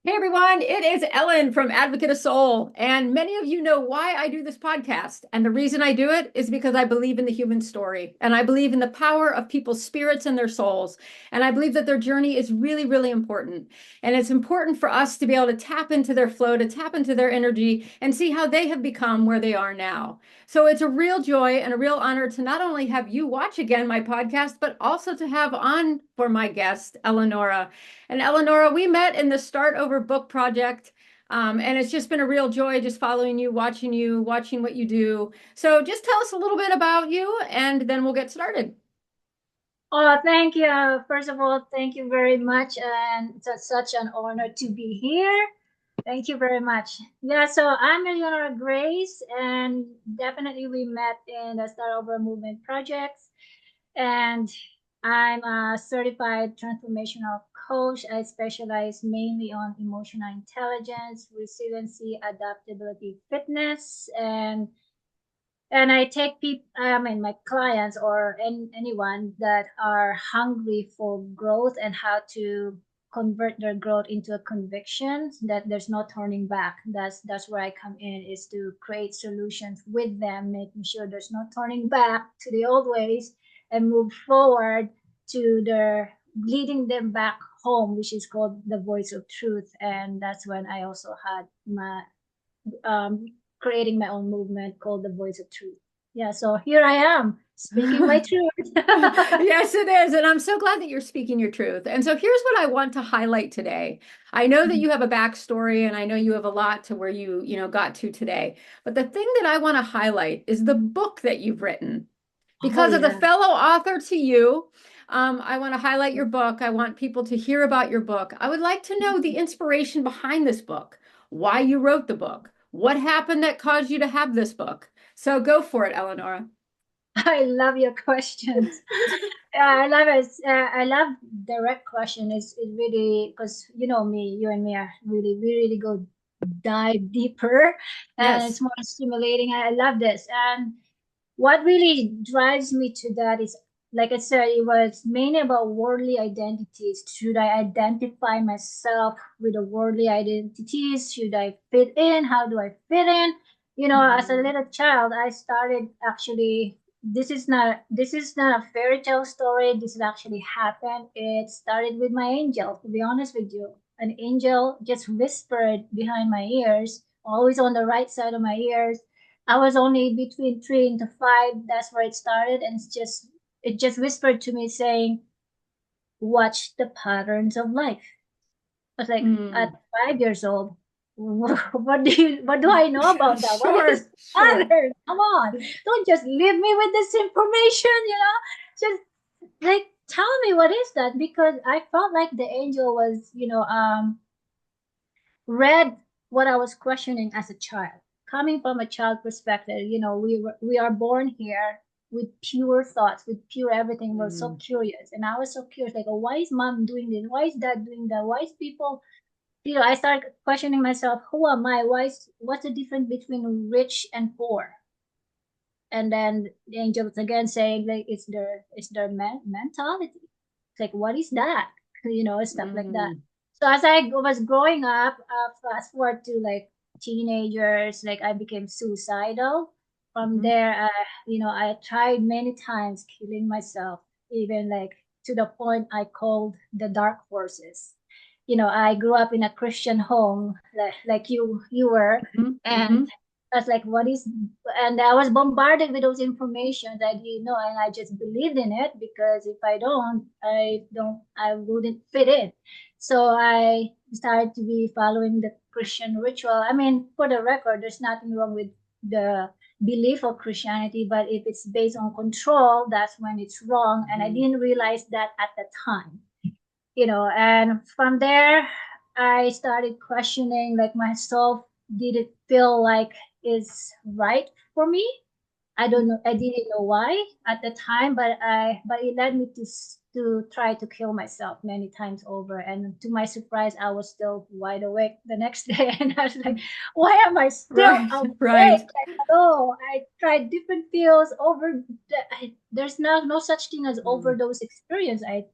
Hey everyone, it is Ellen from Advocate of Soul. And many of you know why I do this podcast. And the reason I do it is because I believe in the human story and I believe in the power of people's spirits and their souls. And I believe that their journey is really, really important. And it's important for us to be able to tap into their flow, to tap into their energy and see how they have become where they are now. So it's a real joy and a real honor to not only have you watch again my podcast, but also to have on for my guest, Eleanora. And Eleanora, we met in the Start Over book project. And it's just been a real joy just following you, watching what you do. So just tell us a little bit about you and then we'll get started. Oh, thank you. First of all, thank you very much. And it's such an honor to be here. Thank you very much. Yeah, so I'm Eleanora Grace, and definitely we met in the Start Over Movement projects. And I'm a certified transformational coach. I specialize mainly on emotional intelligence, resiliency, adaptability, fitness, and I take people, I mean, my clients or anyone that are hungry for growth and how to convert their growth into a conviction that there's no turning back. That's where I come in, is to create solutions with them, making sure there's no turning back to the old ways and move forward to their leading them back home, which is called the voice of truth. And that's when I also had my um, creating my own movement called the Voice of Truth. Yeah, so here I am speaking my truth. Yes, it is. And I'm so glad that you're speaking your truth. And so here's what I want to highlight today. I know that you have a backstory and I know you have a lot to where you got to today. But the thing that I want to highlight is the book that you've written. Oh Because of the yeah. fellow author to you, I want to highlight your book. I want people to hear about your book. I would like to know the inspiration behind this book, why you wrote the book, what happened that caused you to have this book. So go for it, Eleonora. I love your questions. I love it. I love direct question. It's really because you know me, you and me are really we really go dive deeper, and it's Yes. more stimulating. I love this. And what really drives me to that is, like I said, it was mainly about worldly identities. Should I identify myself with the worldly identities? Should I fit in? How do I fit in? You know, as a Mhm. little child, I started actually. This is not a fairy tale story. This has actually happened. It started with my angel. To be honest with you, an angel just whispered behind my ears, always on the right side of my ears. I was only between 3 and 5. That's where it started, and it just whispered to me saying, "Watch the patterns of life." I was like, at Mm. 5 years old, what do I know about that? What is Sure, sure. pattern? Come on, don't just leave me with this information. Just like tell me what is that, because I felt like the angel was, read what I was questioning as a child. Coming from a child perspective, we are born here with pure thoughts, with pure everything. We're so Mm. curious, and I was so curious, like, oh, why is mom doing this? Why is dad doing that? Why is people? I started questioning myself. Who am I? What's the difference between rich and poor? And then the angels again saying, like, it's their mentality. It's like, what is that? Stuff like that. Mm. So as I was growing up, fast forward to like teenagers, like I became suicidal. From Mhm. there, I tried many times killing myself, even like to the point I called the dark forces. I grew up in a Christian home, like you were, Mhm. and Mhm. I was like, what is, and I was bombarded with those information that and I just believed in it, because if I wouldn't fit in. So I started to be following the Christian ritual. I mean, for the record, there's nothing wrong with the belief of Christianity, but if it's based on control, that's when it's wrong. And I Mhm. didn't realize that at the time. And from there I started questioning, like, myself. Did it feel like it's right for me? I don't know. I didn't know why at the time, but it led me to try to kill myself many times over. And to my surprise, I was still wide awake the next day, and I was like, "Why am I still Right, awake?" right. Like, hello, I tried different pills over. There's no such thing as Mm. overdose experience. I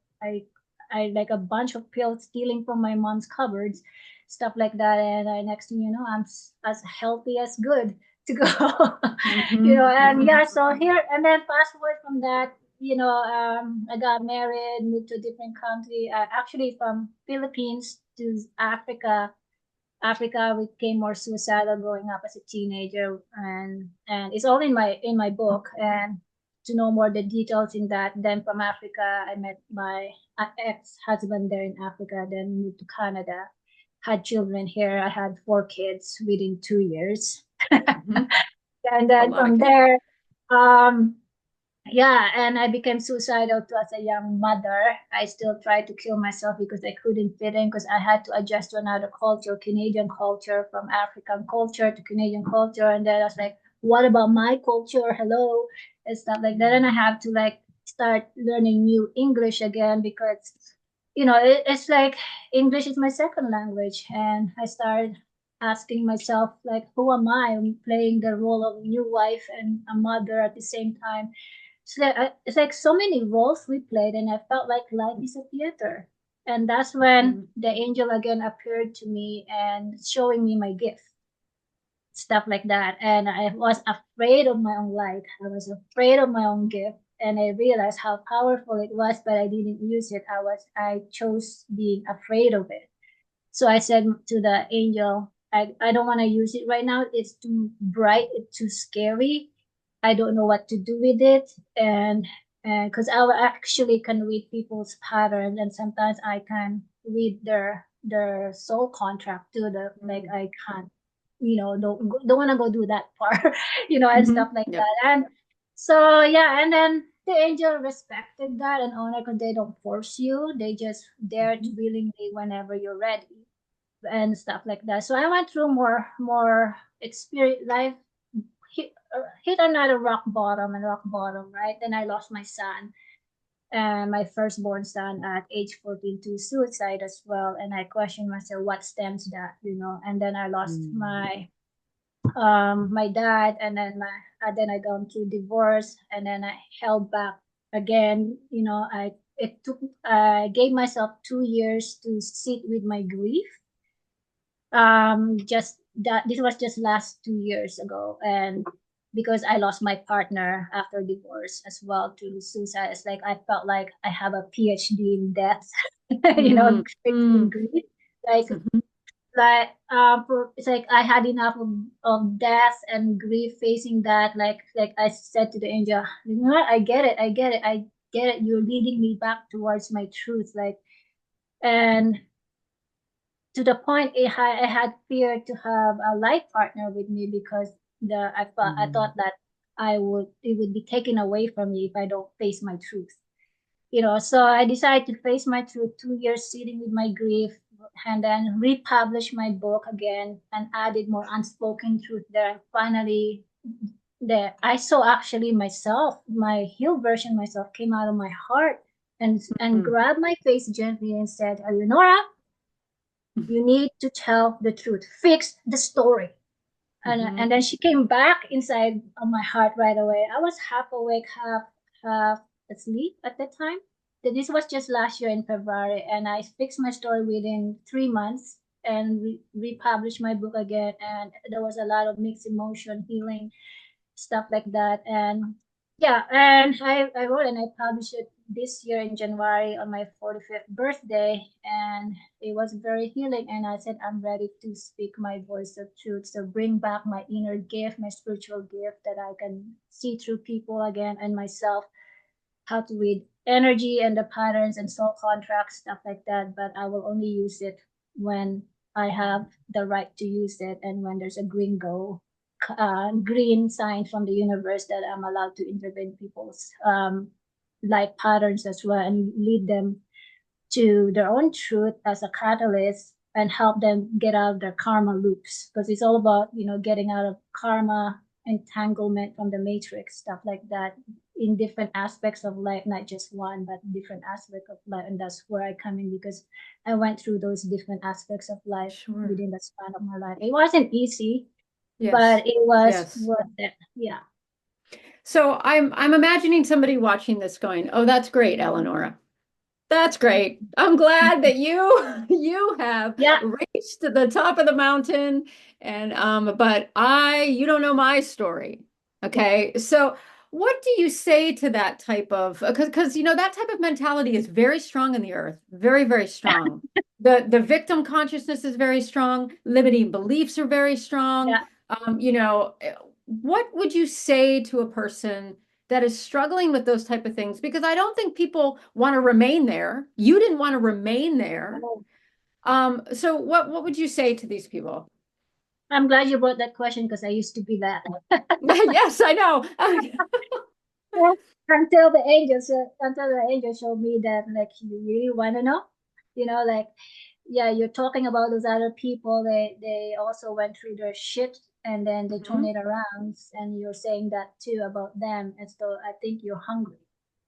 I like a bunch of pills stealing from my mom's cupboards, stuff like that. And next thing you know, I'm as healthy as good to go. Mm-hmm. And Mm-hmm. yeah, so here and then fast forward from that, I got married, moved to a different country, actually from Philippines to Africa. Africa became more suicidal growing up as a teenager, and it's all in my book. And to know more the details in that, then from Africa, I met my ex-husband there in Africa. Then moved to Canada, had children here. I had 4 kids within 2 years, Mm-hmm. and A then lot of from kids. there, um, yeah, and I became suicidal too as a young mother. I still tried to kill myself because I couldn't fit in because I had to adjust to another culture, Canadian culture, from African culture to Canadian culture. And then I was like, what about my culture? Hello, and stuff like that. And I have to like start learning new English again because, it's like English is my second language. And I started asking myself, like, who am I? I'm playing the role of new wife and a mother at the same time. So it's like so many roles we played, and I felt like life is a theater. And that's when Mm-hmm. the angel again appeared to me and showing me my gift, stuff like that. And I was afraid of my own light. I was afraid of my own gift. And I realized how powerful it was, but I didn't use it. I chose being afraid of it. So I said to the angel, I don't want to use it right now. It's too bright, it's too scary. I don't know what to do with it. And because I actually can read people's patterns, and sometimes I can read their soul contract too. Like I can't, don't want to go do that part, and Mm-hmm. stuff like Yep. that. And so yeah, and then the angel respected that and honored because they don't force you. They just dare to Mm-hmm. willingly whenever you're ready and stuff like that. So I went through more experience life, hit another rock bottom, right? Then I lost my son, my firstborn son at age 14 to suicide as well. And I questioned myself, what stems that. And then I lost my dad, and then I gone through divorce, and then I held back again. I gave myself 2 years to sit with my grief. Just that this was just last 2 years ago, and because I lost my partner after divorce as well to suicide, it's like I felt like I have a PhD in death. Facing Mm-hmm. grief, like Mm-hmm. it's like I had enough of death and grief facing that. Like I said to the angel, you know what, I get it, you're leading me back towards my truth. Like, and to the point I had fear to have a life partner with me because I thought that it would be taken away from me if I don't face my truth. So I decided to face my truth, 2 years sitting with my grief, and then republish my book again and added more unspoken truth there. And finally, I saw actually myself, my healed version myself came out of my heart and Mm-hmm. grabbed my face gently and said, Eleanora, you need to tell the truth. Fix the story. And Mm-hmm. then she came back inside of my heart right away. I was half awake, half asleep at that time. This was just last year in February, and I fixed my story within 3 months and republished my book again. And there was a lot of mixed emotion, healing, stuff like that. And yeah, and I wrote and I published it this year in January on my 45th birthday. And it was very healing. And I said, I'm ready to speak my voice of truth. So bring back my inner gift, my spiritual gift that I can see through people again and myself, how to read energy and the patterns and soul contracts, stuff like that. But I will only use it when I have the right to use it and when there's a green sign from the universe that I'm allowed to intervene people's life patterns as well and lead them to their own truth as a catalyst and help them get out of their karma loops, because it's all about getting out of karma entanglement from the matrix, stuff like that, in different aspects of life, not just one but different aspects of life. And that's where I come in because I went through those different aspects of life Sure. within the span of my life. It wasn't easy, Yes. but it was Yes. worth it. Yeah. So I'm imagining somebody watching this going, "Oh, that's great, Eleanora." That's great. I'm glad that you you have Yeah. reached the top of the mountain and but you don't know my story. Okay? So what do you say to that type of because you know that type of mentality is very strong in the earth, very, very strong. The victim consciousness is very strong, limiting beliefs are very strong. Yeah. You know, what would you say to a person that is struggling with those type of things because I don't think people want to remain there. You didn't want to remain there. Oh, So what would you say to these people? I'm glad you brought that question because I used to be that. Yes, I know. Yeah. Until the angel showed me that like you really want to know, like yeah, you're talking about those other people. They also went through their shit and then they turn Mhm, it around, and you're saying that too about them. And so I think you're hungry.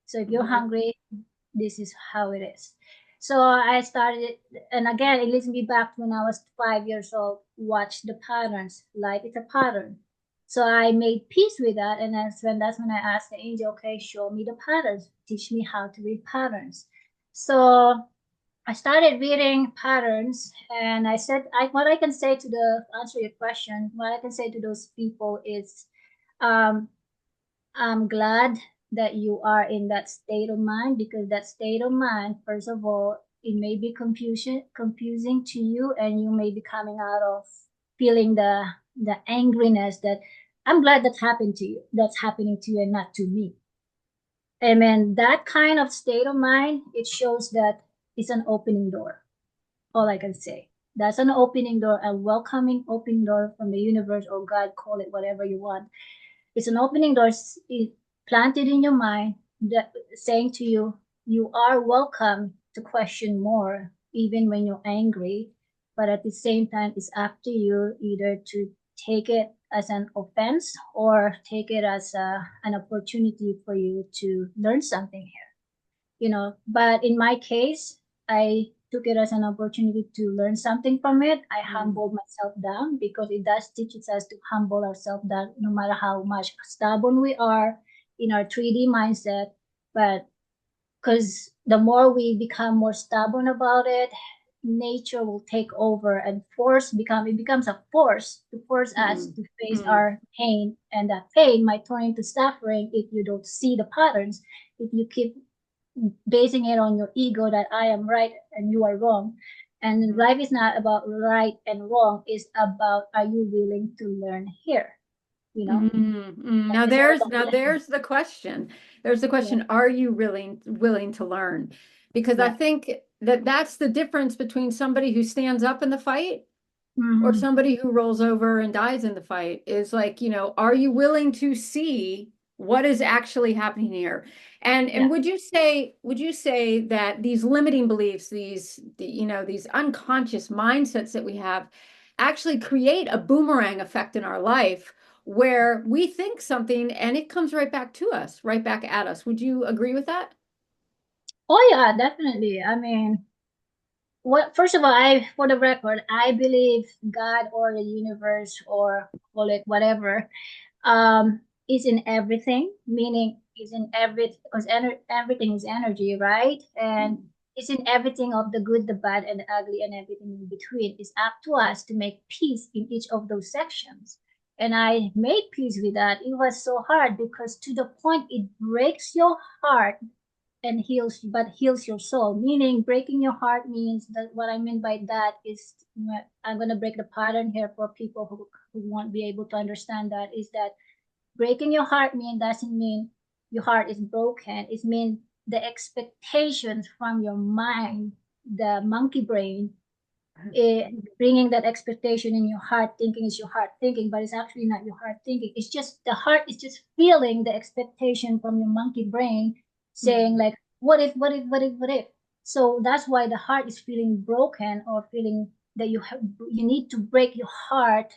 So if you're mhm, hungry, this is how it is. So I started, and again, it leads me back to when I was 5 years old. Watch the patterns. Life is a pattern. So I made peace with that, and that's when I asked the angel, okay, show me the patterns, teach me how to read patterns. So I started reading patterns, and I said, what I can say to answer your question, what I can say to those people is, um, I'm glad that you are in that state of mind, because that state of mind, first of all, it may be confusing to you, and you may be coming out of feeling the angriness that I'm glad that's happening to you and not to me. And then that kind of state of mind, it shows that it's an opening door. All I can say. That's an opening door, a welcoming opening door from the universe or God, call it whatever you want. It's an opening door planted in your mind that saying to you, you are welcome to question more, even when you're angry. But at the same time, it's up to you either to take it as an offense or take it as an opportunity for you to learn something here. But in my case, I took it as an opportunity to learn something from it. I mhm, humbled myself down, because it does teach us to humble ourselves down no matter how much stubborn we are in our 3D mindset. But because the more we become more stubborn about it, nature will take over, and it becomes a force to force us mhm, to face mhm, our pain, and that pain might turn into suffering if you don't see the patterns, if you keep basing it on your ego that I am right and you are wrong. And mhm. life is not about right and wrong, it's about, are you willing to learn here? You know, Mm, mm. life is all about Now learning. there's the question. There's the Yeah. question, are you willing to learn? Because I Yeah. think that that's the difference between somebody who stands up in the fight or Mm-hmm. somebody who rolls over and dies in the fight is like, you know, are you willing to see what is actually happening here? And Yeah. would you say that these limiting beliefs, you know, these unconscious mindsets that we have actually create a boomerang effect in our life where we think something and it comes right back to us, right back at us. Would you agree with that? Oh yeah, definitely. I mean, what first of all, for the record, I believe God or the universe, or call it whatever, is in everything, meaning is in every, because everything is energy, right? And Mm, it's in everything, of the good, the bad, and the ugly, and everything in between. It's up to us to make peace in each of those sections. And I made peace with that. It was so hard, because to the point it breaks your heart and heals your soul. Meaning, breaking your heart means that, what I mean by that is, I'm going to break the pattern here for people who won't be able to understand that, is that breaking your heart doesn't mean your heart is broken. It means the expectations from your mind, the monkey brain, bringing that expectation in your heart, thinking it's your heart thinking, but it's actually not your heart thinking. It's just the heart is just feeling the expectation from your monkey brain, saying mm, like, what if, what if, what if, what if. So that's why the heart is feeling broken, or feeling that you need to break your heart,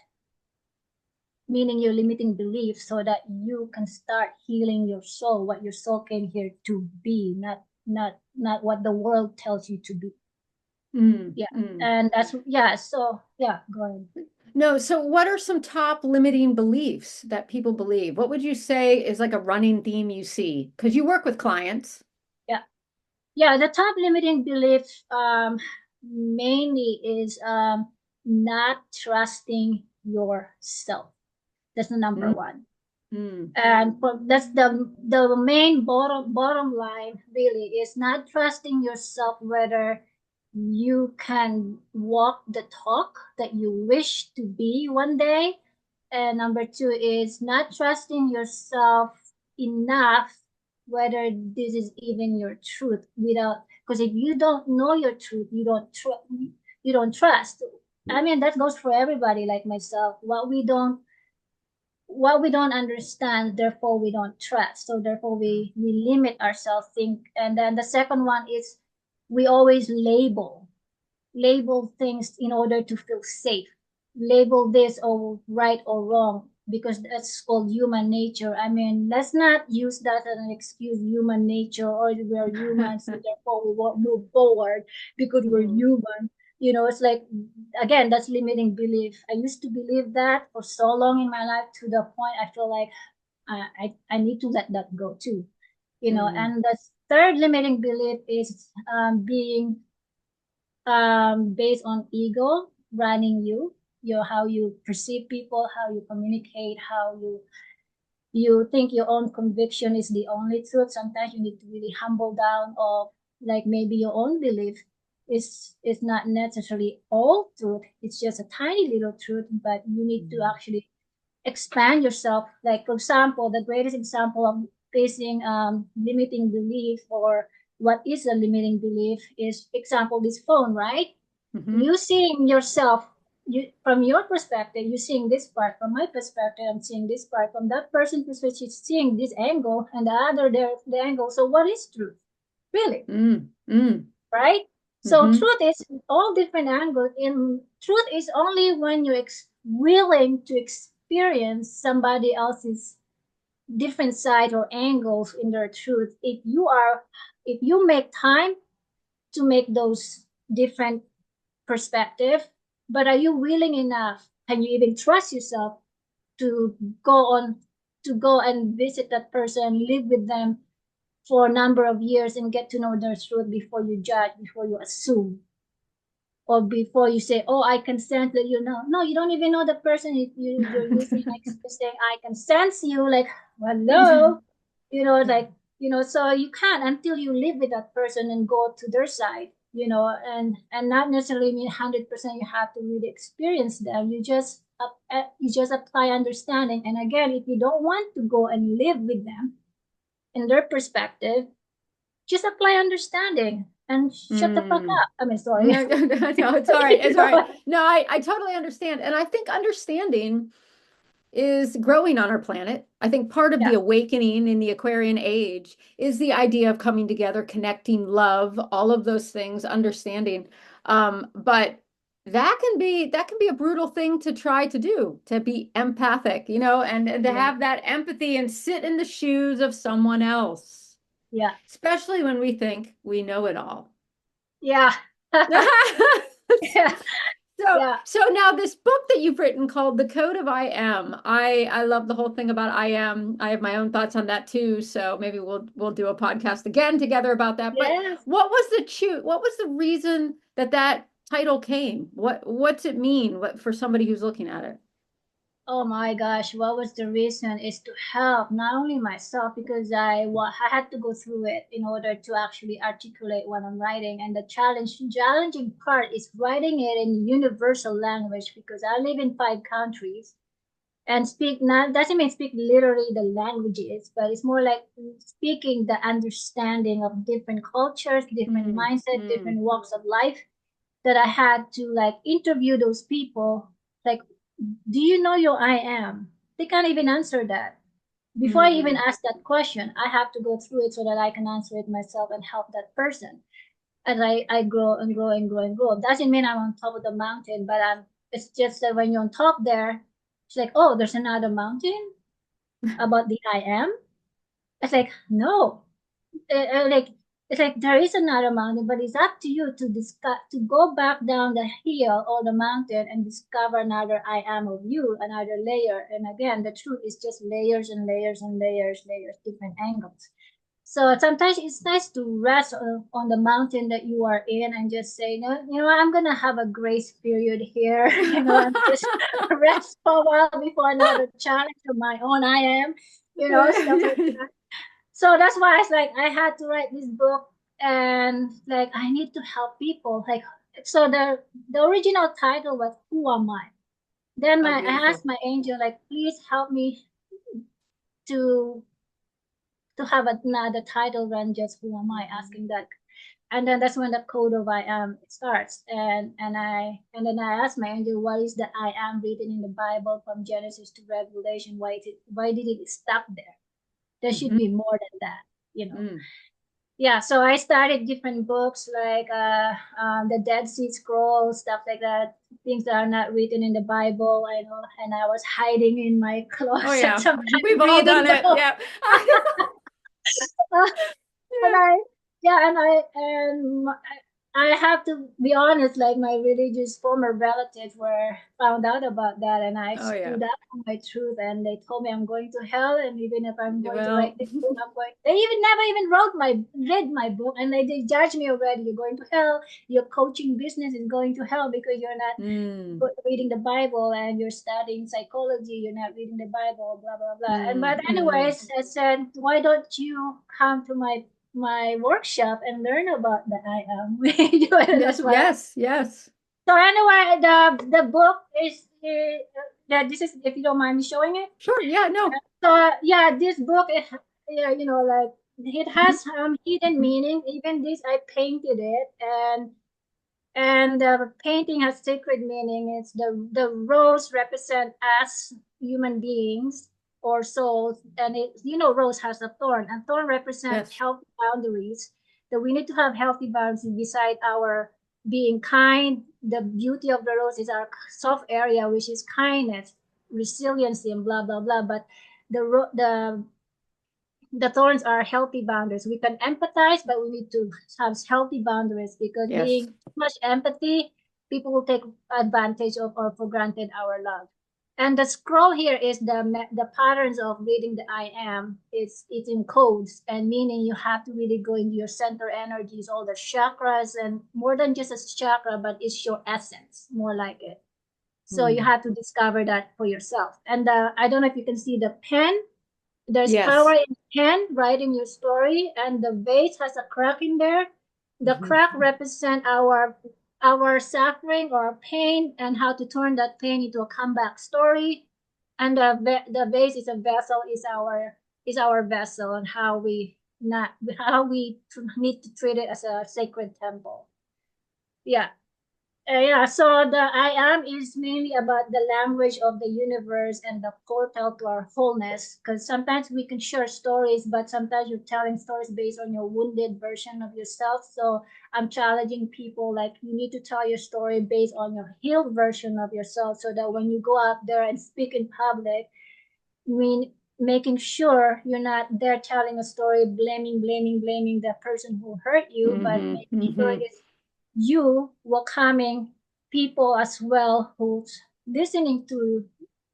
meaning your limiting beliefs, so that you can start healing your soul, what your soul came here to be, not what the world tells you to be. mm, Yeah. mm. And that's, yeah, so yeah, go ahead. No, so what are some top limiting beliefs that people believe? What would you say is like a running theme you see? Because you work with clients. Yeah. Yeah, the top limiting belief mainly is not trusting yourself. That's the number Mm, one. mm, And that's the main bottom line really is not trusting yourself whether you can walk the talk that you wish to be one day. And number two is not trusting yourself enough whether this is even your truth without, because if you don't know your truth, you don't trust. I mean, that goes for everybody like myself. What we don't understand, therefore we don't trust, so therefore we limit ourselves think. And then the second one is we always label things in order to feel safe, label this or right or wrong, because that's called human nature. I mean, let's not use that as an excuse, human nature, or we're humans, so therefore we won't move forward because we're mhm, human. It's like, again, that's limiting belief. I used to believe that for so long in my life, to the point I feel like I need to let that go too. mhm, And the third limiting belief is being based on ego running your how you perceive people, how you communicate, how you think your own conviction is the only truth. Sometimes you need to really humble down of, like, maybe your own belief is not necessarily all truth. It's just a tiny little truth, but you need to mhm, actually expand yourself. Like, for example, the greatest example of facing limiting belief, or what is a limiting belief, is example this phone, right? mhm, You seeing yourself, from your perspective, you seeing this part. From my perspective, I'm seeing this part. From that person's perspective, she's seeing this angle, and the other there the angle. So what is truth, really? mm, mm, Right? So mhm, truth is all different angles. In truth is only when you're willing to experience somebody else's different side or angles in their truth. If you make time to make those different perspective, but are you willing enough? Can you even trust yourself to go on to go and visit that person, live with them for a number of years, and get to know their truth before you judge, before you assume, or before you say, "Oh, I can sense that you know." No, you don't even know the person. If you're using like saying, "I can sense you," like, hello, like, so you can't until you live with that person and go to their side, and not necessarily mean 100% you have to really experience them. You just apply understanding. And again, if you don't want to go and live with them in their perspective, just apply understanding and shut the fuck mm. up. I mean, sorry. No, no, no, no, it's all right. It's all right. No, I totally understand. And I think understanding is growing on our planet. I think part of the Yeah, awakening in the Aquarian age is the idea of coming together, connecting, love, all of those things, understanding. But that can be a brutal thing to try to do, to be empathic, and to yeah, have that empathy and sit in the shoes of someone else, yeah, especially when we think we know it all. yeah, yeah, So, yeah. so now this book that you've written called The Code of I Am. I love the whole thing about I am. I have my own thoughts on that too. So maybe we'll do a podcast again together about that. But Yes. what was the reason that title came? What's it mean for somebody who's looking at it? Oh my gosh, what was the reason? Is to help not only myself, because I had to go through it in order to actually articulate what I'm writing. And the challenging part is writing it in universal language, because I live in 5 countries and speak, not doesn't mean speak literally the languages, but it's more like speaking the understanding of different cultures, different Mm, mindset, different mm, walks of life, that I had to like interview those people. Like, do you know your I am? They can't even answer that. Before I even mm, ask that question, I have to go through it so that I can answer it myself and help that person. As I grow and grow and grow and grow. Doesn't mean I'm on top of the mountain, but it's just that when you're on top there, it's like, oh, there's another mountain about the I am. It's like, no, like, it's like there is another mountain, but it's up to you to discuss, to go back down the hill or the mountain and discover another I am of you, another layer. And again, the truth is just layers and layers and layers, different angles. So sometimes it's nice to rest on the mountain that you are in and just say, no, you know, I'm gonna have a grace period here, you know, and just rest for a while before another challenge of my own I am, you know, stuff like that. So that's why it's like I had to write this book, and like I need to help people. Like, so the original title was Who Am I? Then Oh, I asked beautiful. my angel, like, please help me to have another title than just Who Am I, asking that. And then that's when the code of I am starts. And then I asked my angel, what is the I am written in the Bible from Genesis to Revelation? Why did it stop there? There should Mhm. be more than that, you know. Mm. Yeah, so I started different books like the Dead Sea Scrolls, stuff like that, things that are not written in the Bible. I know, and I was hiding in my Oh closet yeah, sometimes we've all reading done it. those. Yeah. And Yeah. I, yeah, I have to be honest, like my religious former relatives were found out about that, and I Oh yeah. stood up for my truth, and they told me I'm going to hell, and even if I'm going to Well, write this book, I'm going. They even never even read my book, and they judge me already. You're going to hell. Your coaching business is going to hell because you're not mm, reading the Bible and you're studying psychology, you're not reading the Bible, blah blah blah. And mm, but mm. anyways, I said, why don't you come to my workshop and learn about the I am? Yeah, That's why. yes, yes. So anyway, the book is that this is, if you don't mind me showing it. Sure. Yeah, no. So yeah, this book, yeah, you know, like it has hidden meaning. Even this, I painted it, and the painting has sacred meaning. It's the rose represent us human beings or souls, and it, you know, rose has a thorn, and thorn represent Yes. healthy boundaries. That we need to have healthy boundaries beside our being kind. The beauty of the rose is our soft area, which is kindness, resiliency, and blah blah blah. But the thorns are healthy boundaries. We can empathize, but we need to have healthy boundaries, because Yes. being too much empathy, people will take advantage of or for granted our love. And the scroll here is the patterns of reading the I am. It's in codes, and meaning you have to really go into your center energies, all the chakras, and more than just a chakra, but it's your essence, more like it. So you Mm. have to discover that for yourself. And I don't know if you can see the pen. There's power Yes. in pen writing your story, and the vase has a crack in there. The Mhm. crack represent our suffering or pain, and how to turn that pain into a comeback story. And the vase is a vessel, is our vessel, and how we not how we need to treat it as a sacred temple. Yeah. Yeah, so the I am is mainly about the language of the universe and the portal to our wholeness. Because sometimes we can share stories, but sometimes you're telling stories based on your wounded version of yourself. So I'm challenging people, like, you need to tell your story based on your healed version of yourself, so that when you go out there and speak in public, mean making sure you're not there telling a story, blaming the person who hurt you, but Mhm. making sure Mhm. it's you welcoming people as well who's listening to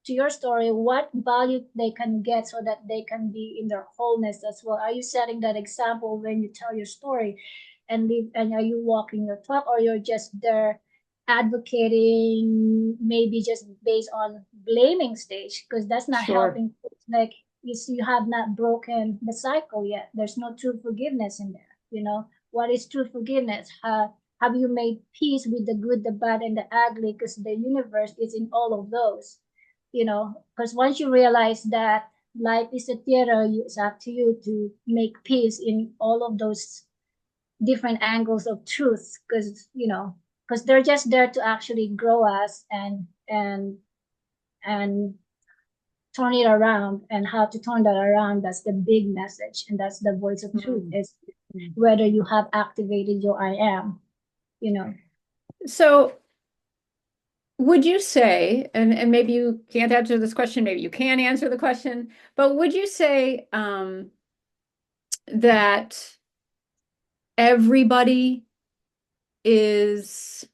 your story, what value they can get, so that they can be in their wholeness as well. Are you setting that example when you tell your story and live, and are you walking your talk, or you're just there advocating, maybe just based on blaming stage, because that's not Sure. helping. Like, you have not broken the cycle yet. There's no true forgiveness in there. You know what is true forgiveness? Have you made peace with the good, the bad, and the ugly? Because the universe is in all of those. Because once you realize that life is a theater, it's up to you to make peace in all of those different angles of truth, because they're just there to actually grow us, and turn it around, and how to turn that around. That's the big message, and that's the voice of truth, Mm. is Mm. whether you have activated your I am, you know. So would you say, and maybe you can't answer this question, maybe you can answer the question, but would you say that everybody is,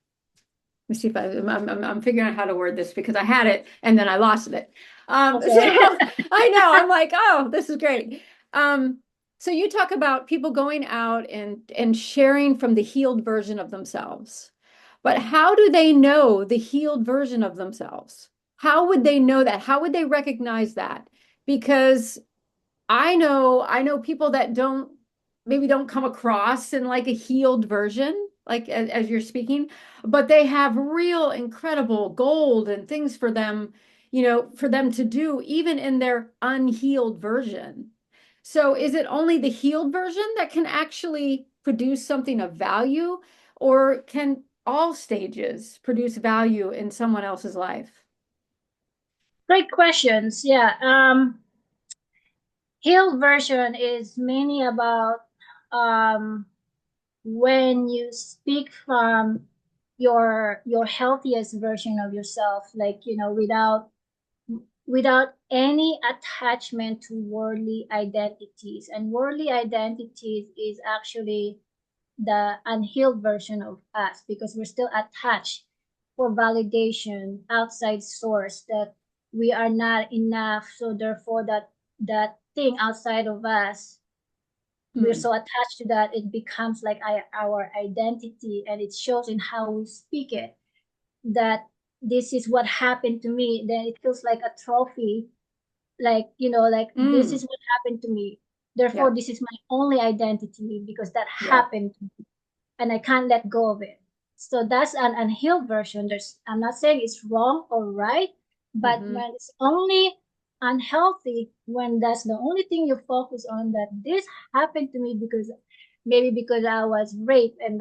let me see if I'm figuring out how to word this because I had it and then I lost it. So Okay. I know, I'm like, oh, this is great. Um, So you talk about people going out and sharing from the healed version of themselves. But how do they know the healed version of themselves? How would they know that? How would they recognize that? Because I know people that don't maybe don't come across in like a healed version, like as you're speaking, but they have real incredible gold and things for them, for them to do even in their unhealed version. So is it only the healed version that can actually produce something of value, or can all stages produce value in someone else's life? Great questions. Yeah. Healed version is mainly about um, when you speak from your healthiest version of yourself, like without any attachment to worldly identities. And worldly identities is actually the unhealed version of us because we're still attached for validation outside source that we are not enough, so therefore that thing outside of us, we're Hmm. so attached to that it becomes like our identity, and it shows in how we speak it, that this is what happened to me. Then it feels like a trophy, like like this is Mm. what happened to me, therefore Yeah. this is my only identity because that Yeah. happened to me, and I can't let go of it. So that's an unhealed version. I'm not saying it's wrong or right, but Hmm. when it's only unhealthy, when that's the only thing you focus on, that this happened to me because maybe because I was raped, and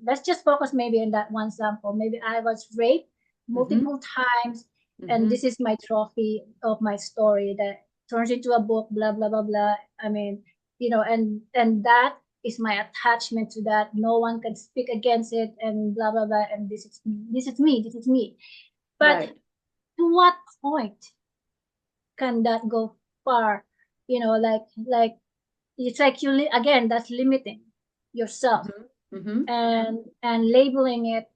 let's just focus maybe in that one sample. Maybe I was raped Hmm. multiple times, and Hmm. this is my trophy of my story that turns into a book, blah blah blah blah. I mean, and that is my attachment to that. No one can speak against it, and blah blah blah. And this is me. This is me. This is me. But Right. to what point can that go far? Like it's like again, that's limiting yourself, Hmm. Hmm. and labeling it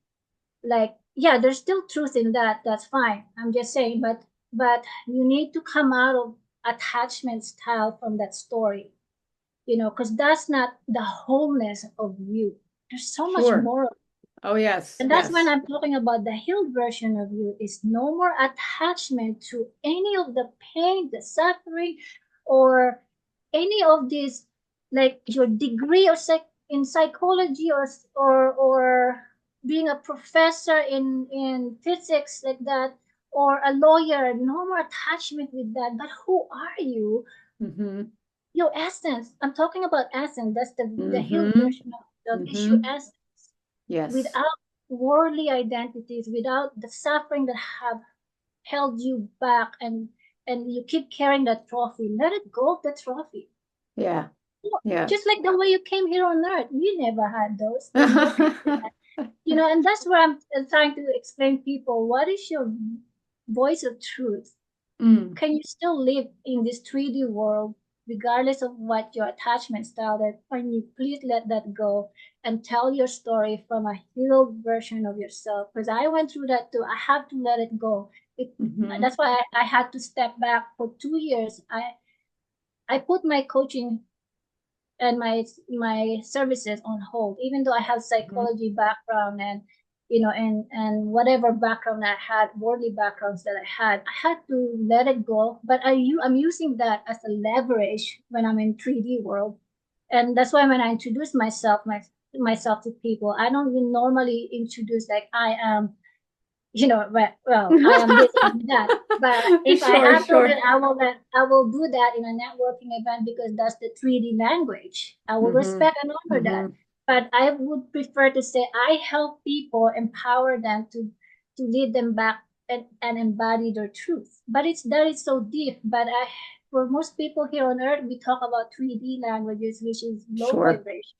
like, yeah, there's still truth in that. That's fine. I'm just saying, but you need to come out of attachment style from that story, because that's not the wholeness of you. There's so much Sure. more. Oh, yes. And that's when Yes. I'm talking about the healed version of you is no more attachment to any of the pain, the suffering, or any of this, like your degree or in psychology, or being a professor in physics like that, or a lawyer. No more attachment with that. But who are you? Hmm. Your essence. I'm talking about essence. That's the healed Hmm. version of yourself is your Hmm. essence, Yes. without worldly identities, without the suffering that have held you back, and you keep carrying that trophy. Let it go of the trophy. Yeah. Yeah. Just like the way you came here on earth, we never had those. Then you're okay with that. And that's where I'm trying to explain people what is your voice of truth. Mm. Can you still live in this 3D world regardless of what your attachment style that when you please let that go and tell your story from a healed version of yourself? Because I went through that too. I have to let it go. Hmm. That's why I had to step back for 2 years. I put my coaching and my services on hold, even though I have Hmm. psychology background, and whatever background I had, worldly backgrounds that I had to let it go. But I'm using that as a leverage when I'm in 3D world, and that's why when I introduce myself to people, I don't normally introduce like I am, I am this, I am that. But if I Sure, have to, then sure. I will do that in a networking event because that's the 3D language. I will Hmm. respect and honor that. Hmm. But I would prefer to say I help people, empower them to lead them back and embody their truth. But that is so deep. But for most people here on earth, we talk about 3D languages, which is low Sure. vibration,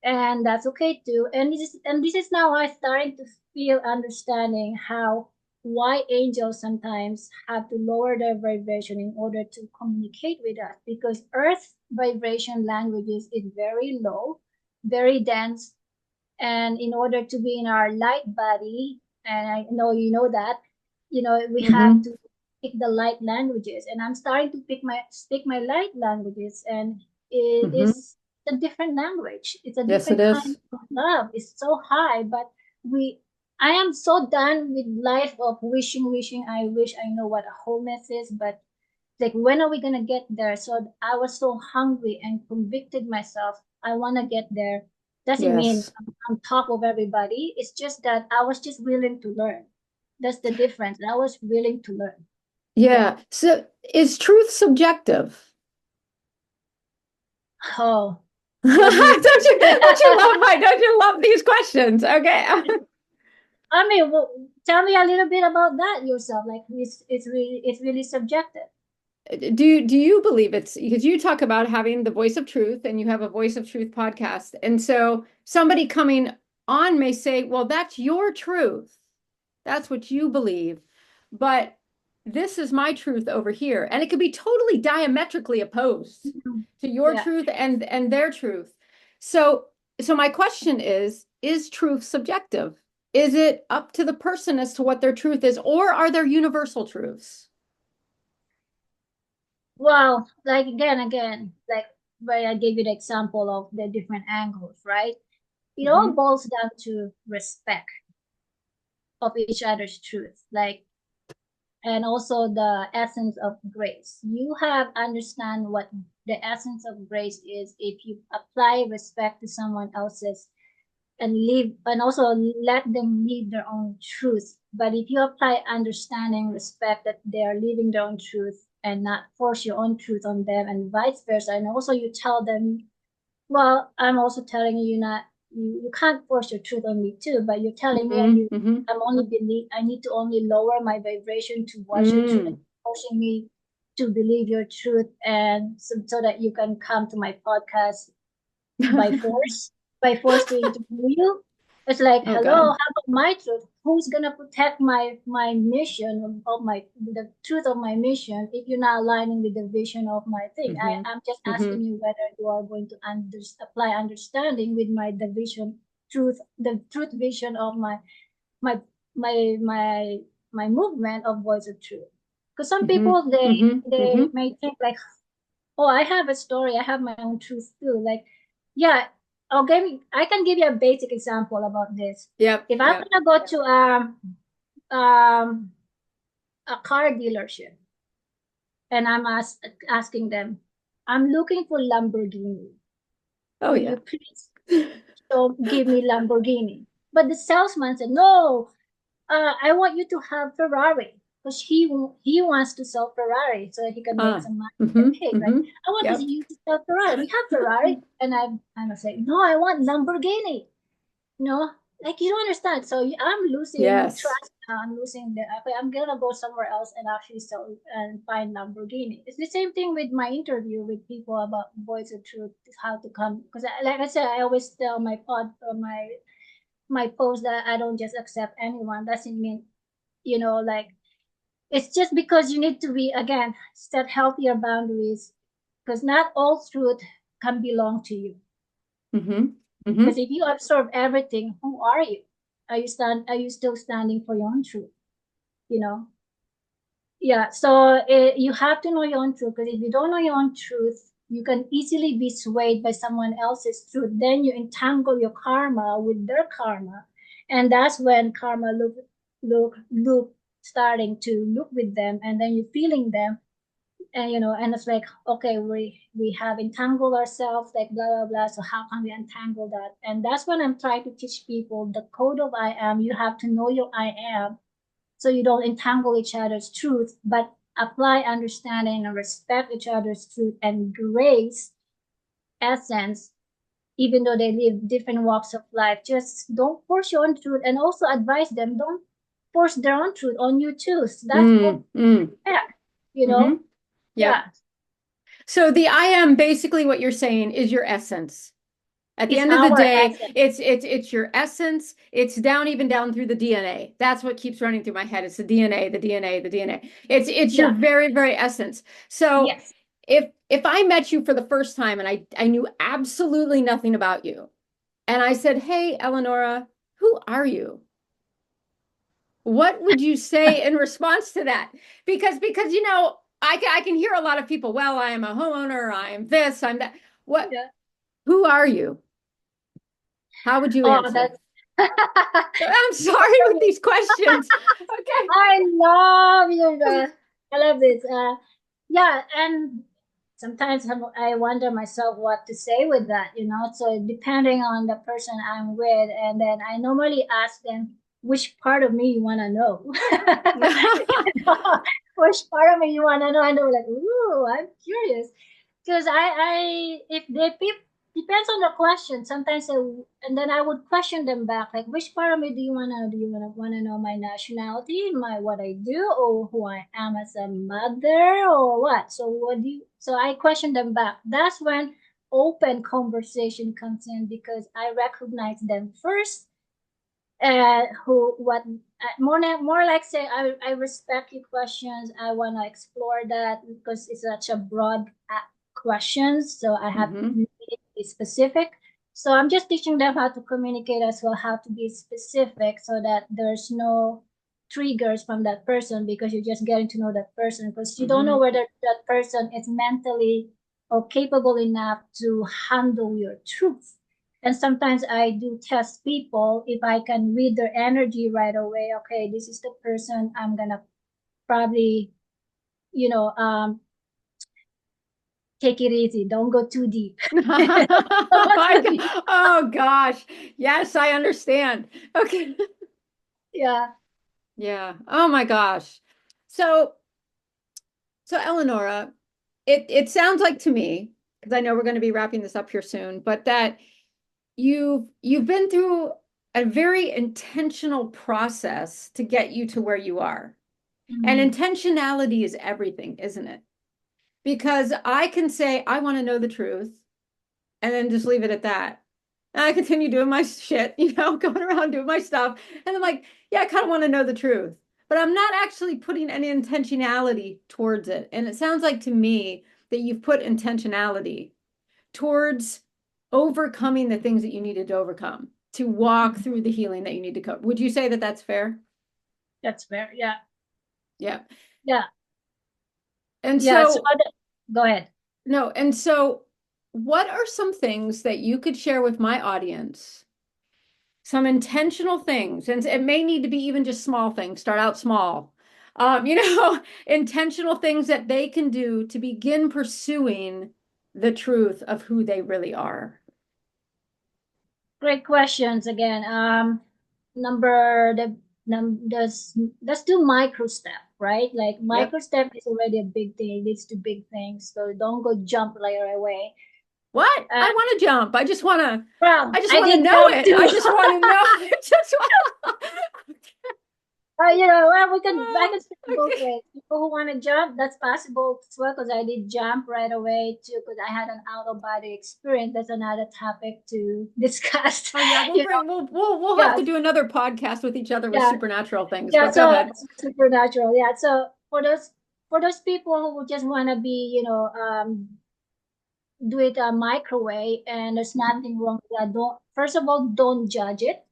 and that's okay too. And this is now I starting to feel understanding how why angels sometimes have to lower their vibration in order to communicate with us, because earth vibration languages is very low, very dense, and in order to be in our light body, and I know you know that, we have Hmm. to pick the light languages, and I'm starting to speak my light languages, and It Hmm. is a different language. It's a Yes, it different kind is. of love. It's so high, but we I am so done with life of wishing. I wish I know what a wholeness is, but like when are we gonna get there? So I was so hungry and convicted myself. I wanna get there. Doesn't mean Yes. I'm on top of everybody. It's just that I was just willing to learn. That's the difference. I was willing to learn. Yeah. Yeah. So is truth subjective? Oh, what do you Don't you, think? don't you love these questions? Okay. I mean, well, tell me a little bit about that yourself. Like it's really subjective. Do you believe it's because you talk about having the voice of truth and you have a voice of truth podcast. And so somebody coming on may say, well, that's your truth. That's what you believe. But this is my truth over here. And it could be totally diametrically opposed Mhm. to your Yeah. truth and their truth. So so my question is truth subjective? Is it up to the person as to what their truth is, or are there universal truths? Well, like like where I gave you the example of the different angles, right? It all Hmm. boils down to respect of each other's truth, like, and also the essence of grace. You have understand what the essence of grace is if you apply respect to someone else's and live and also let them live their own truth. But if you apply understanding, respect that they are living their own truth and not force your own truth on them and vice versa, and also you tell them, well, I'm also telling you not you can't force your truth on me too, but you're telling me Hmm. Hmm. I need to only lower my vibration towards your truth and Mm. forcing me to believe your truth and so that you can come to my podcast by force, by force to interview you. It's like, Oh hello, God. how about my truth? Who's gonna protect my mission of my the truth of my mission if you're not aligning with the vision of my thing? Hmm. I'm just Hmm. asking you whether you are going to apply understanding with my the vision truth the truth vision of my my my my movement of voice of truth. Because some Hmm. people Hmm. they Hmm. may think like, oh, I have a story. I have my own truth too. Like, yeah, okay, I can give you a basic example about this. Yep. If I'm Yep. gonna go to um a car dealership and asking them, I'm looking for Lamborghini. Oh Will yeah. you please give me Lamborghini? But the salesman said, no, I want you to have Ferrari because he wants to sell Ferrari so he can make Ah. some money, get Hmm. paid, right? Hmm. I want to Yep. you to sell Ferrari. We have Ferrari, and I'm say no, I want Lamborghini. No, like you don't understand. So I'm losing Yes. trust. I'm losing the. Okay, I'm gonna go somewhere else and actually sell and find Lamborghini. It's the same thing with my interview with people about voice of truth, how to come. Because like I said, I always tell my post that I don't just accept anyone. Doesn't mean, like it's just because you need to be again set healthier boundaries because not all truth can belong to you. Hmm. Because Hmm. if you absorb everything, who are you? Are you still standing for your own truth? You know? Yeah. So you have to know your own truth because if you don't know your own truth, you can easily be swayed by someone else's truth. Then you entangle your karma with their karma, and that's when karma look starting to look with them, and then you're feeling them, and and it's like, okay, we have entangled ourselves, like blah blah blah. So how can we untangle that? And that's when I'm trying to teach people the code of I am. You have to know your I am so you don't entangle each other's truth, but apply understanding and respect each other's truth and grace essence, even though they live different walks of life. Just don't force your own truth and also advise them, don't force their own truth on you too. So that's called Mm. Mm. respect, you Hmm. know? Yep. Yeah. So the I am basically what you're saying is your essence. At the It's end of the our day, essence. it's your essence. It's down even down through the DNA. That's what keeps running through my head. It's the DNA, the DNA, the DNA. It's your Yeah. very, very essence. So Yes. if I met you for the first time and I knew absolutely nothing about you, and I said, "Hey, Eleanora, who are you?" What would you say in response to that? Because I can hear a lot of people, well, I am a homeowner, I am this, I'm that. What, Yeah. who are you? How would you Oh, answer? that's I'm sorry with these questions. Okay. I love you. I love this. Yeah, and sometimes I wonder myself what to say with that, you know. So depending on the person I'm with, and then I normally ask them which part of me you want to know. Which part of me you want to know, and they're like, "Ooh, I'm curious," because I if they depends on the question. Sometimes and then I would question them back, like, which part of me do you wanna wanna know my nationality, my what I do, or who I am as a mother, or what? So what do you? So I question them back. That's when open conversation comes in because I recognize them first. Who what more like say I respect your questions. I want to explore that because it's such a broad questions, so I have Hmm. to be specific. So I'm just teaching them how to communicate as well, how to be specific so that there's no triggers from that person because you're just getting to know that person because you don't know Hmm. whether that person is mentally or capable enough to handle your truth. And sometimes I do test people if I can read their energy right away. Okay, this is the person I'm gonna probably, you know, take it easy. Don't go too deep. Don't go too deep. Oh gosh. Yes, I understand. Okay. Yeah. Yeah. Oh my gosh. So, so Eleonora, it sounds like to me, because I know we're going to be wrapping this up here soon, but that you've been through a very intentional process to get you to where you are. And Mm. intentionality is everything, isn't it? Because I can say I want to know the truth and then just leave it at that. And I continue doing my shit, going around doing my stuff. And I'm like, yeah, I kind of want to know the truth, but I'm not actually putting any intentionality towards it. And it sounds like to me that you've put intentionality towards overcoming the things that you needed to overcome to walk through the healing that you need to cope. Would you say that that's fair? That's fair. Yeah. Yeah. Yeah. And Yeah. So so, go ahead. no, and so what are some things that you could share with my audience? Some intentional things, and it may need to be even just small things, start out small. Intentional things that they can do to begin pursuing the truth of who they really are. Great questions again. Number the num does let's do micro step, right? Like Yep. micro step is already a big thing. It leads to big things. So don't go jump right away. What? Uh, I want to jump. I well, just I want to did know jump it. too. I just want to know. I just want Well, I can speak both okay. ways. People who want to jump, that's possible as well, because I did jump right away too, because I had an out of body experience. That's another topic to discuss. Oh yeah, you know, we'll have yeah, to do another podcast with each other with yeah, supernatural things, yeah. but go So ahead. supernatural, yeah. So for those people who just want to be, do it a microwave, and there's Mhm. nothing wrong with that. Don't first of all, don't judge it.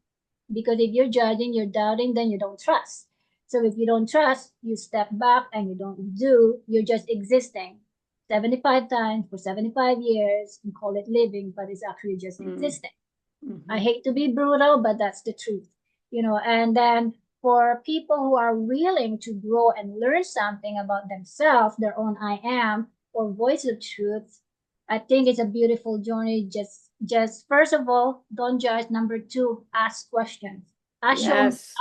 Because if you're judging, you're doubting, then you don't trust. So if you don't trust, you step back and you don't do, you're just existing 75 times for 75 years and call it living, but it's actually just Mm, existing. I mhm. hate to be brutal, but that's the truth. And then for people who are willing to grow and learn something about themselves, their own I am or voice of truth, I think it's a beautiful journey. Just first of all, don't judge. Number two, ask questions. Ask your own Yes.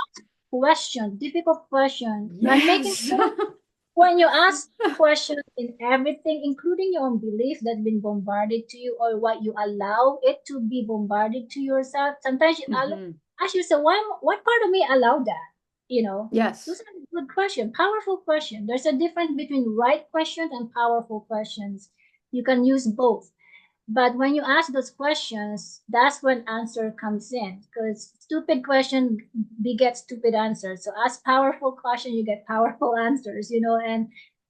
questions, difficult questions, and making Yes. sure when you ask questions in everything, including your own belief that's been bombarded to you or what you allow it to be bombarded to yourself, sometimes you Hmm. ask yourself, what part of me allowed that? Yes. Those are good questions, powerful questions. There's a difference between right questions and powerful questions. You can use both. But when you ask those questions, that's when answer comes in. Because stupid question begets stupid answers. So ask powerful question, you get powerful answers.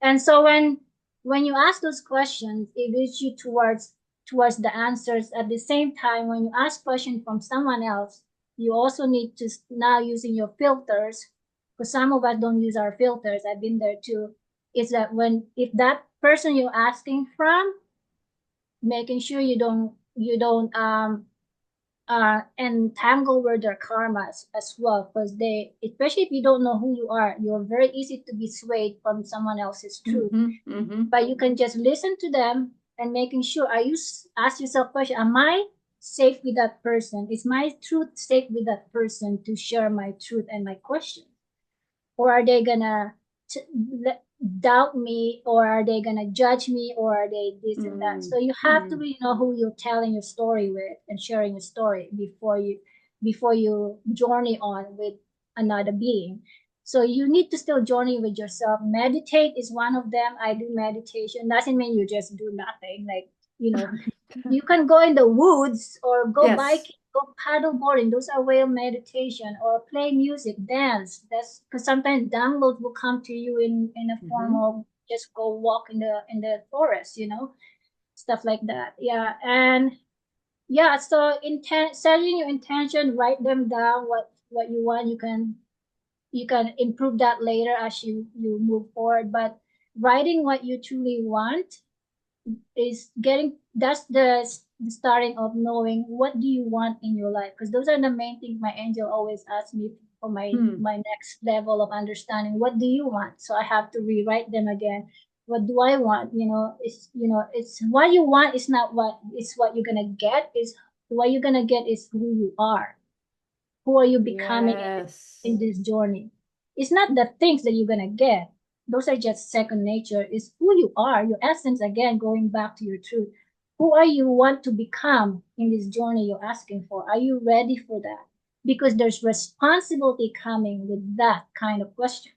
And so when you ask those questions, it leads you towards the answers. At the same time, when you ask question from someone else, you also need to now using your filters. Because some of us don't use our filters. I've been there too. Is that when if that person you're asking from making sure you don't entangle with their karmas as well, because they, especially if you don't know who you are, you're very easy to be swayed from someone else's truth. Hmm. But you can just listen to them and making sure, ask yourself question, am I safe with that person? Is my truth safe with that person to share my truth and my question? Or are they gonna t- doubt me, or are they gonna judge me, or are they this and that? Mm, So you have to mm, really know who you're telling your story with and sharing your story before you journey on with another being. So you need to still journey with yourself. Meditate is one of them. I do meditation. Doesn't mean you just do nothing, like, you know, you can go in the woods or go yes. biking, go paddle boarding. Those are way of meditation. Or play music, dance. That's because sometimes downloads will come to you in a form Hmm. of just go walk in the forest, stuff like that. Yeah, and yeah. So setting your intention, write them down. What you want, you can improve that later as you move forward. But writing what you truly want is getting that's the starting of knowing what do you want in your life, because those are the main things my angel always asks me for Hmm. my next level of understanding. What do you want? So I have to rewrite them again. What do I want? It's what you want is not what is what you're gonna get. Is what you're gonna get is who you are. Who are you becoming in Yes. this journey? It's not the things that you're gonna get. Those are just second nature. It's who you are, your essence, again, going back to your truth. Who are you want to become in this journey you're asking for? Are you ready for that? Because there's responsibility coming with that kind of question.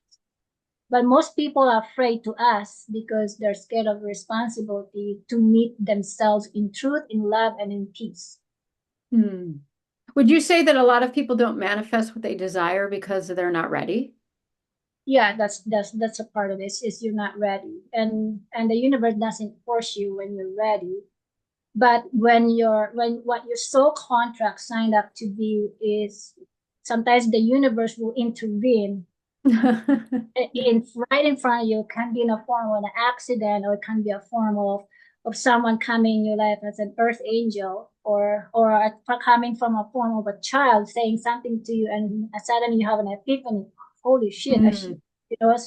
But most people are afraid to ask because they're scared of responsibility to meet themselves in truth, in love, and in peace. Hmm. Would you say that a lot of people don't manifest what they desire because they're not ready? Yeah, that's a part of it, is you're not ready, and the universe doesn't force you when you're ready. But when what your soul contract signed up to be is, sometimes the universe will intervene in right in front of you. It can be in a form of an accident, or it can be a form of someone coming in your life as an earth angel, or coming from a form of a child saying something to you, and suddenly you have an epiphany. Holy shit! Mm. You know,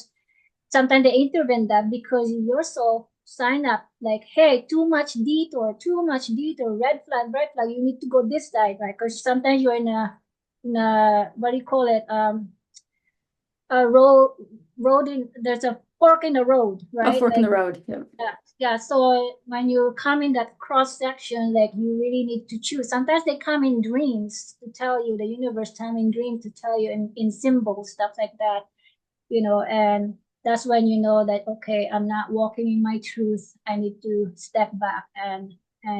sometimes they intervene that because your soul sign up like, hey, too much detour, red flag, you need to go this side, right? Because sometimes you're in a what do you call it, a road in, there's a fork in the road, A right? fork in Like, the road. Yeah. yeah, yeah. So when you come in that cross section, like, you really need to choose. Sometimes they come in dreams to tell you, the universe come in dream to tell you in symbols, stuff like that, and that's when you know that, okay, I'm not walking in my truth. I need to step back, and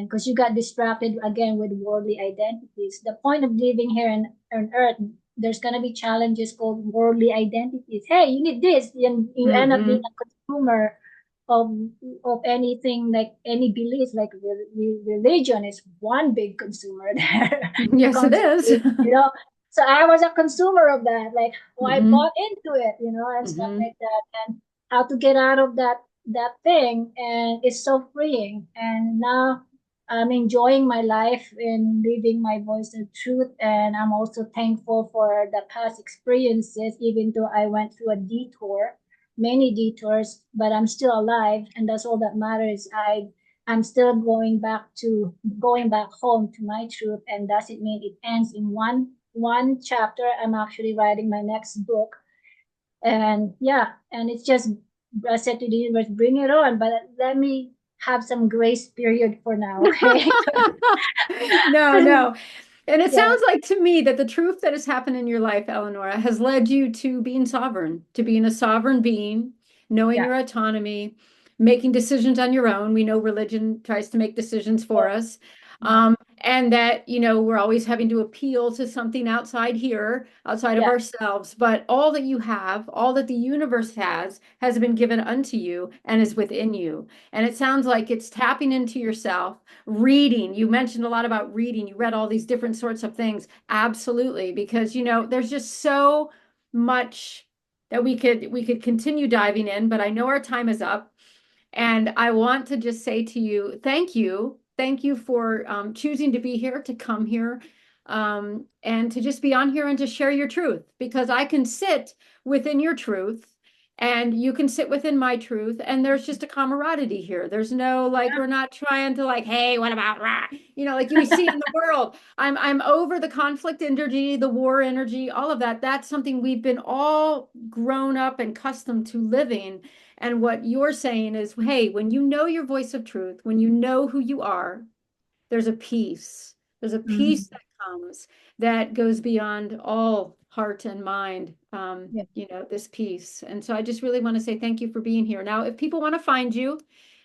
because you got distracted again with worldly identities. The point of living here on earth, there's going to be challenges called worldly identities. Hey, you need this, and you end up being Hmm. a consumer of of anything, like any beliefs, like religion is one big consumer there. Yes, it is. Constantly, so I was a consumer of that, like, oh, I Hmm. bought into it, and stuff Hmm. like that, and how to get out of that thing, and it's so freeing. And now I'm enjoying my life and living my voice and truth, and I'm also thankful for the past experiences, even though I went through a detour, many detours, but I'm still alive, and that's all that matters. I'm still going back home to my truth, and doesn't mean it ends in one chapter. I'm actually writing my next book, and yeah, and it's just, I said to the universe, bring it on, but let me have some grace period for now, okay? No, no. And it Yeah, sounds like to me that the truth that has happened in your life, Eleanora, has led you to being sovereign, to being a sovereign being, knowing yeah, your autonomy, making decisions on your own. We know religion tries to make decisions yeah, for us. yeah, And that, we're always having to appeal to something outside here, outside of yeah, ourselves. But all that you have, all that the universe has been given unto you and is within you. And it sounds like it's tapping into yourself. Reading, you mentioned a lot about reading. You read all these different sorts of things. Absolutely, because there's just so much that we could continue diving in, but I know our time is up. And I want to just say to you, thank you. thank you for choosing to be here, to come here, and to just be on here and to share your truth, because I can sit within your truth and you can sit within my truth, and there's just a camaraderie here. There's no like, we're not trying to like, hey, what about rah? Like you see in the world. I'm over the conflict energy, the war energy, all of that. That's something we've been all grown up and accustomed to living. And what you're saying is, hey, when you know your voice of truth, when you know who you are, there's a peace. There's a Mhm. peace that comes that goes beyond all heart and mind, Yeah. this peace. And so I just really want to say thank you for being here. Now, if people want to find you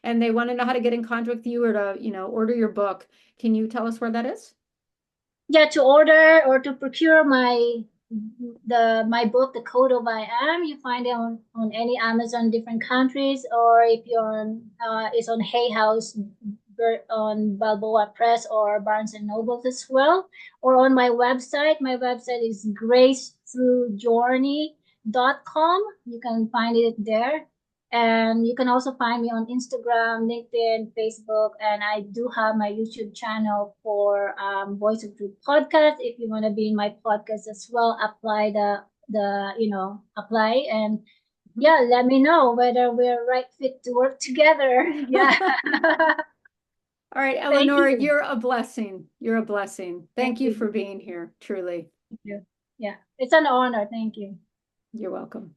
and they want to know how to get in contact with you or to, order your book, can you tell us where that is? Yeah, to order or to procure my book, The Code of I Am, you find it on any Amazon different countries, or if you're on it's on Hay House, on Balboa Press or Barnes and Noble as well, or on my website. My website is gracethroughjourney.com. You can find it there. And you can also find me on Instagram, LinkedIn, Facebook, and I do have my YouTube channel for Voice of Truth podcast. If you want to be in my podcast as well, apply apply, and Mhm. yeah, let me know whether we're right fit to work together. Yeah. All right, Thank Eleanor, you. you're a blessing. You're a blessing. Thank Thank you you. for being here, truly. Thank you. Yeah, it's an honor. Thank you. You're welcome.